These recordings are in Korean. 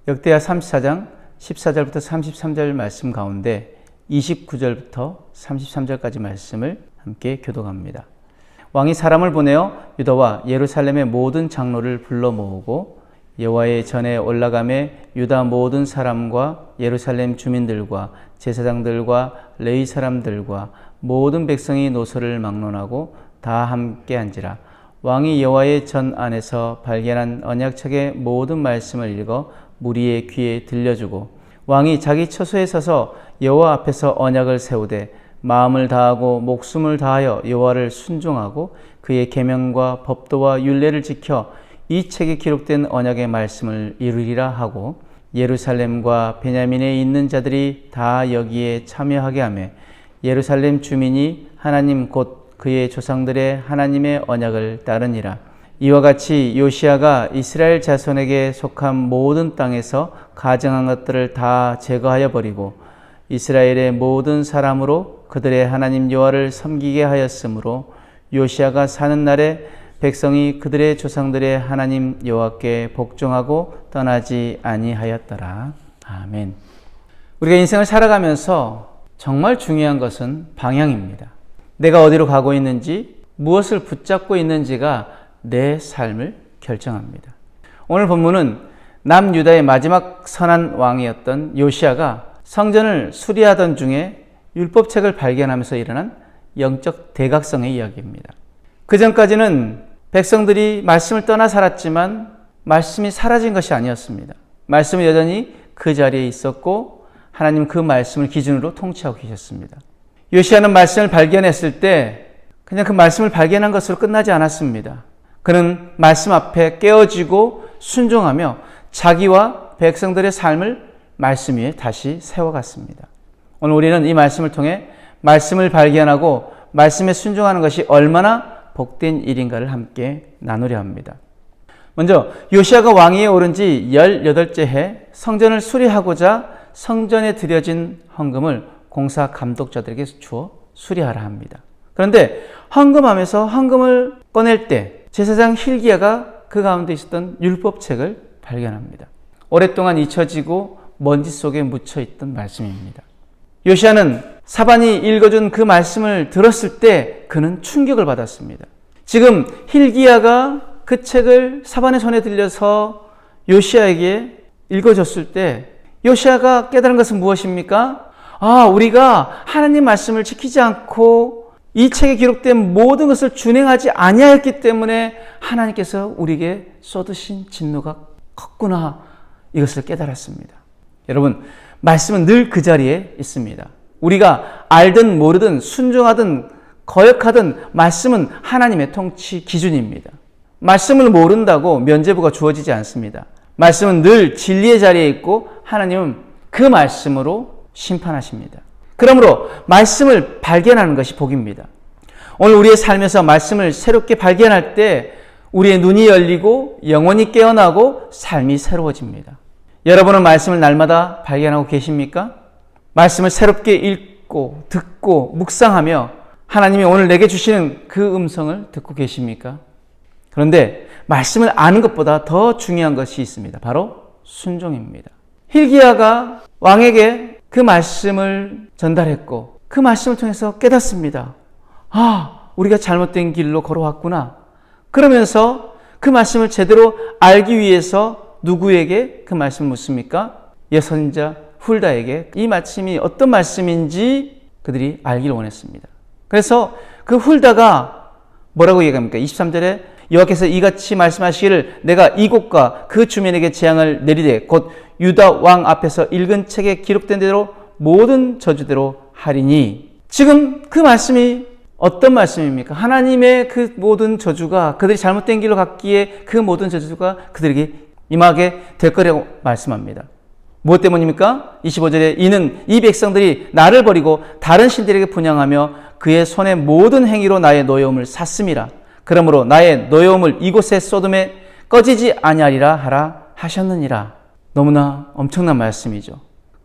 역대하 34장 14절부터 33절 말씀 가운데 29절부터 33절까지 말씀을 함께 교독합니다. 왕이 사람을 보내어 유다와 예루살렘의 모든 장로를 불러 모으고 여호와의 전에 올라가매 유다 모든 사람과 예루살렘 주민들과 제사장들과 레위 사람들과 모든 백성이 노소를 막론하고 다 함께 앉으라. 왕이 여호와의 전 안에서 발견한 언약책의 모든 말씀을 읽어 무리의 귀에 들려주고 왕이 자기 처소에 서서 여호와 앞에서 언약을 세우되 마음을 다하고 목숨을 다하여 여호와를 순종하고 그의 계명과 법도와 율례를 지켜 이 책에 기록된 언약의 말씀을 이루리라 하고 예루살렘과 베냐민에 있는 자들이 다 여기에 참여하게 하며 예루살렘 주민이 하나님 곧 그의 조상들의 하나님의 언약을 따르니라. 이와 같이 요시야가 이스라엘 자손에게 속한 모든 땅에서 가증한 것들을 다 제거하여 버리고 이스라엘의 모든 사람으로 그들의 하나님 여호와를 섬기게 하였으므로 요시야가 사는 날에 백성이 그들의 조상들의 하나님 여호와께 복종하고 떠나지 아니하였더라. 아멘. 우리가 인생을 살아가면서 정말 중요한 것은 방향입니다. 내가 어디로 가고 있는지, 무엇을 붙잡고 있는지가 내 삶을 결정합니다. 오늘 본문은 남유다의 마지막 선한 왕이었던 요시야가 성전을 수리하던 중에 율법책을 발견하면서 일어난 영적 대각성의 이야기입니다. 그 전까지는 백성들이 말씀을 떠나 살았지만 말씀이 사라진 것이 아니었습니다. 말씀은 여전히 그 자리에 있었고 하나님은 그 말씀을 기준으로 통치하고 계셨습니다. 요시야는 말씀을 발견했을 때 그냥 그 말씀을 발견한 것으로 끝나지 않았습니다. 그는 말씀 앞에 깨어지고 순종하며 자기와 백성들의 삶을 말씀 위에 다시 세워갔습니다. 오늘 우리는 이 말씀을 통해 말씀을 발견하고 말씀에 순종하는 것이 얼마나 복된 일인가를 함께 나누려 합니다. 먼저 요시야가 왕위에 오른 지 18째 해 성전을 수리하고자 성전에 드려진 헌금을 공사 감독자들에게 주어 수리하라 합니다. 그런데 헌금함에서 헌금을 꺼낼 때 제사장 힐기야가 그 가운데 있었던 율법책을 발견합니다. 오랫동안 잊혀지고 먼지 속에 묻혀있던 말씀입니다. 요시야는 사반이 읽어준 그 말씀을 들었을 때 그는 충격을 받았습니다. 지금 힐기야가 그 책을 사반의 손에 들려서 요시야에게 읽어줬을 때 요시야가 깨달은 것은 무엇입니까? 우리가 하나님 말씀을 지키지 않고 이 책에 기록된 모든 것을 준행하지 아니하였기 때문에 하나님께서 우리에게 쏟으신 진노가 컸구나. 이것을 깨달았습니다. 여러분, 말씀은 늘 그 자리에 있습니다. 우리가 알든 모르든 순종하든 거역하든 말씀은 하나님의 통치 기준입니다. 말씀을 모른다고 면죄부가 주어지지 않습니다. 말씀은 늘 진리의 자리에 있고 하나님은 그 말씀으로 심판하십니다. 그러므로 말씀을 발견하는 것이 복입니다. 오늘 우리의 삶에서 말씀을 새롭게 발견할 때 우리의 눈이 열리고 영혼이 깨어나고 삶이 새로워집니다. 여러분은 말씀을 날마다 발견하고 계십니까? 말씀을 새롭게 읽고 듣고 묵상하며 하나님이 오늘 내게 주시는 그 음성을 듣고 계십니까? 그런데 말씀을 아는 것보다 더 중요한 것이 있습니다. 바로 순종입니다. 힐기야가 왕에게 그 말씀을 전달했고 그 말씀을 통해서 깨닫습니다. 우리가 잘못된 길로 걸어왔구나. 그러면서 그 말씀을 제대로 알기 위해서 누구에게 그 말씀을 묻습니까? 예선자 훌다에게 이 말씀이 어떤 말씀인지 그들이 알기를 원했습니다. 그래서 그 훌다가 뭐라고 얘기합니까? 23절에 여호와께서 이같이 말씀하시기를 내가 이곳과 그 주민에게 재앙을 내리되 곧 유다 왕 앞에서 읽은 책에 기록된 대로 모든 저주대로 하리니. 지금 그 말씀이 어떤 말씀입니까? 하나님의 그 모든 저주가 그들이 잘못된 길로 갔기에 그 모든 저주가 그들에게 임하게 될 거라고 말씀합니다. 무엇 때문입니까? 25절에 이는 이 백성들이 나를 버리고 다른 신들에게 분향하며 그의 손의 모든 행위로 나의 노여움을 샀음이라. 그러므로 나의 노여움을 이곳에 쏟음에 꺼지지 아니하리라 하라 하셨느니라. 너무나 엄청난 말씀이죠.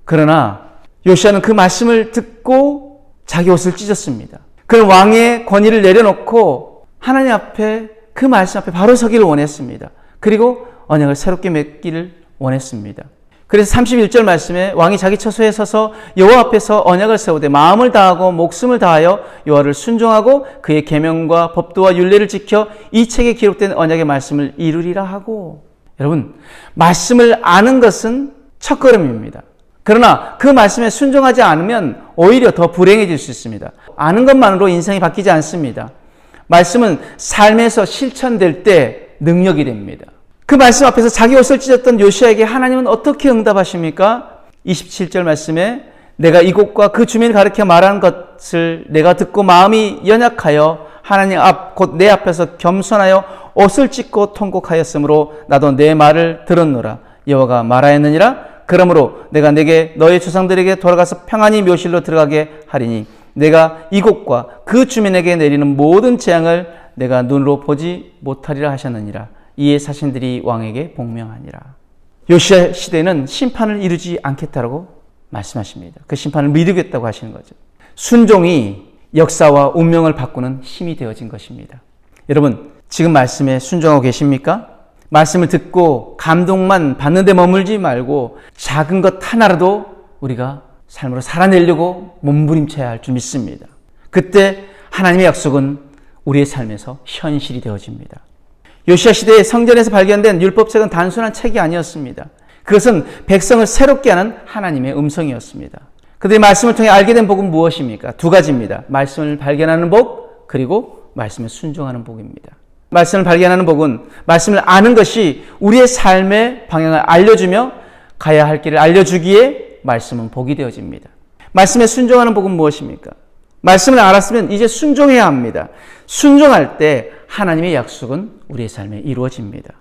그러나 요시야는 그 말씀을 듣고 자기 옷을 찢었습니다. 그는 왕의 권위를 내려놓고 하나님 앞에 그 말씀 앞에 바로 서기를 원했습니다. 그리고 언약을 새롭게 맺기를 원했습니다. 그래서 31절 말씀에 왕이 자기 처소에 서서 여호와 앞에서 언약을 세우되 마음을 다하고 목숨을 다하여 여호와를 순종하고 그의 계명과 법도와 율례를 지켜 이 책에 기록된 언약의 말씀을 이루리라 하고. 여러분, 말씀을 아는 것은 첫걸음입니다. 그러나 그 말씀에 순종하지 않으면 오히려 더 불행해질 수 있습니다. 아는 것만으로 인생이 바뀌지 않습니다. 말씀은 삶에서 실천될 때 능력이 됩니다. 그 말씀 앞에서 자기 옷을 찢었던 요시야에게 하나님은 어떻게 응답하십니까? 27절 말씀에 내가 이곳과 그 주민을 가리켜 말한 것을 내가 듣고 마음이 연약하여 하나님 앞 곧 내 앞에서 겸손하여 옷을 찢고 통곡하였으므로 나도 내 말을 들었노라. 여호와가 말하였느니라. 그러므로 내가 내게 너의 조상들에게 돌아가서 평안히 묘실로 들어가게 하리니 내가 이곳과 그 주민에게 내리는 모든 재앙을 내가 눈으로 보지 못하리라 하셨느니라. 이에 사신들이 왕에게 복명하니라. 요시야 시대는 심판을 이루지 않겠다라고 말씀하십니다. 그 심판을 미루겠다고 하시는 거죠. 순종이 역사와 운명을 바꾸는 힘이 되어진 것입니다. 여러분, 지금 말씀에 순종하고 계십니까? 말씀을 듣고 감동만 받는 데 머물지 말고 작은 것 하나라도 우리가 삶으로 살아내려고 몸부림쳐야 할 줄 믿습니다. 그때 하나님의 약속은 우리의 삶에서 현실이 되어집니다. 요시야 시대의 성전에서 발견된 율법책은 단순한 책이 아니었습니다. 그것은 백성을 새롭게 하는 하나님의 음성이었습니다. 그들이 말씀을 통해 알게 된 복은 무엇입니까? 두 가지입니다. 말씀을 발견하는 복, 그리고 말씀에 순종하는 복입니다. 말씀을 발견하는 복은 말씀을 아는 것이 우리의 삶의 방향을 알려주며 가야 할 길을 알려주기에 말씀은 복이 되어집니다. 말씀에 순종하는 복은 무엇입니까? 말씀을 알았으면 이제 순종해야 합니다. 순종할 때 하나님의 약속은 우리의 삶에 이루어집니다.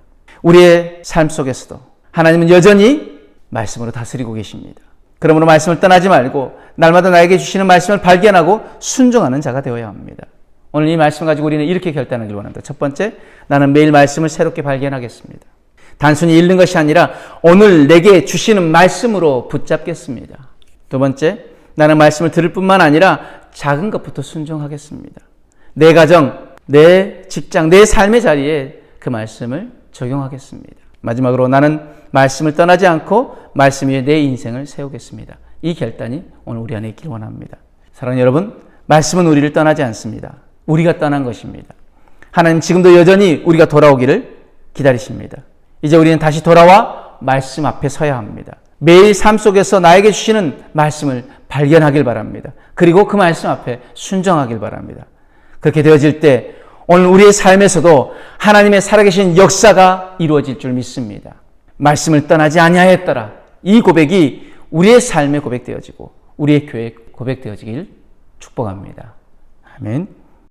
우리의 삶 속에서도 하나님은 여전히 말씀으로 다스리고 계십니다. 그러므로 말씀을 떠나지 말고 날마다 나에게 주시는 말씀을 발견하고 순종하는 자가 되어야 합니다. 오늘 이 말씀을 가지고 우리는 이렇게 결단하길 원합니다. 첫 번째, 나는 매일 말씀을 새롭게 발견하겠습니다. 단순히 읽는 것이 아니라 오늘 내게 주시는 말씀으로 붙잡겠습니다. 두 번째, 나는 말씀을 들을 뿐만 아니라 작은 것부터 순종하겠습니다. 내 가정, 내 직장, 내 삶의 자리에 그 말씀을 적용하겠습니다. 마지막으로 나는 말씀을 떠나지 않고 말씀 위에 내 인생을 세우겠습니다. 이 결단이 오늘 우리 안에 있기를 원합니다. 사랑하는 여러분, 말씀은 우리를 떠나지 않습니다. 우리가 떠난 것입니다. 하나님 지금도 여전히 우리가 돌아오기를 기다리십니다. 이제 우리는 다시 돌아와 말씀 앞에 서야 합니다. 매일 삶 속에서 나에게 주시는 말씀을 발견하길 바랍니다. 그리고 그 말씀 앞에 순종하길 바랍니다. 그렇게 되어질 때 오늘 우리의 삶에서도 하나님의 살아계신 역사가 이루어질 줄 믿습니다. 말씀을 떠나지 아니하였더라. 이 고백이 우리의 삶에 고백되어지고 우리의 교회에 고백되어지길 축복합니다. 아멘.